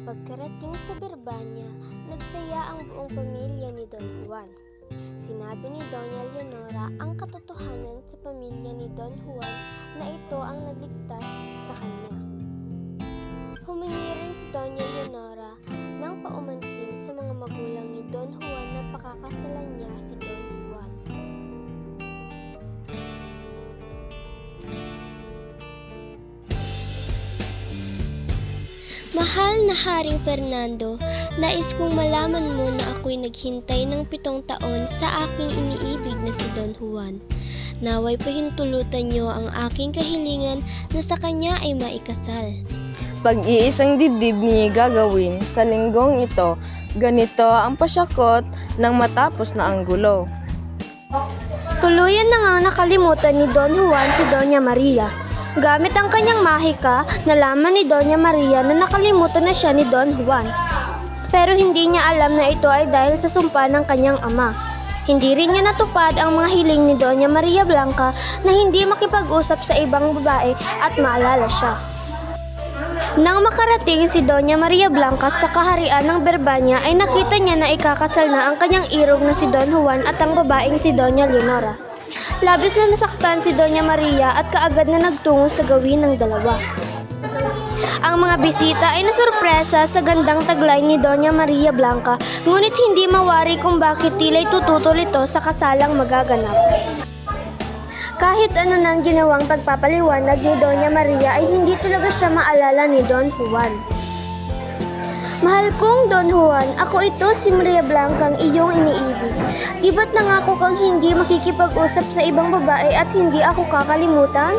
Pagkarating sa Birmania, nagsaya ang buong pamilya ni Don Juan. Sinabi ni Doña Leonora ang katotohanan sa pamilya ni Don Juan na ito ang nagligtas sa kanya. Humingi rin si Doña Leonora ng paumanhin sa mga magulang ni Don Juan na pakakasalan niya si Don Juan. Mahal na Haring Fernando, nais kong malaman mo na ako'y naghintay ng 7 taon sa aking iniibig na si Don Juan. Naway pahintulutan niyo ang aking kahilingan na sa kanya ay maikasal. Pag-iisang dibdib niya gagawin sa linggong ito, ganito ang pasyakot ng matapos na ang gulo. Tuluyan na nga nakalimutan ni Don Juan si Doña Maria. Gamit ang kanyang mahika, nalaman ni Doña Maria na nakalimutan na siya ni Don Juan. Pero hindi niya alam na ito ay dahil sa sumpa ng kanyang ama. Hindi rin niya natupad ang mga hiling ni Doña Maria Blanca na hindi makipag-usap sa ibang babae at maalala siya. Nang makarating si Doña Maria Blanca sa kaharian ng Birmania ay nakita niya na ikakasal na ang kanyang irog na si Don Juan at ang babaeng si Doña Leonora. Labis na nasaktan si Doña Maria at kaagad na nagtungo sa gawin ng dalawa. Ang mga bisita ay nasurpresa sa gandang taglay ni Doña Maria Blanca, ngunit hindi mawari kung bakit tila'y tututol ito sa kasalang magaganap. Kahit ano nang ginawang pagpapaliwanag ni Doña Maria ay hindi talaga siya maalala ni Don Juan. Mahal kong Don Juan, ako ito si Maria Blanca ang iyong iniibig. Di ba't nangako kang hindi makikipag-usap sa ibang babae at hindi ako kakalimutan?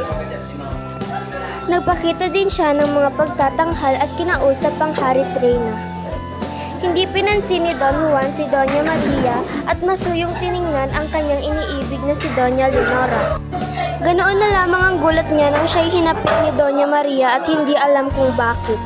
Nagpakita din siya ng mga pagtatanghal at kinausap ang Hari Trina. Hindi pinansin ni Don Juan si Doña Maria at masuyong tiningnan ang kanyang iniibig na si Doña Leonora. Ganoon na lamang ang gulat niya nang siya'y hinapit ni Doña Maria at hindi alam kung bakit.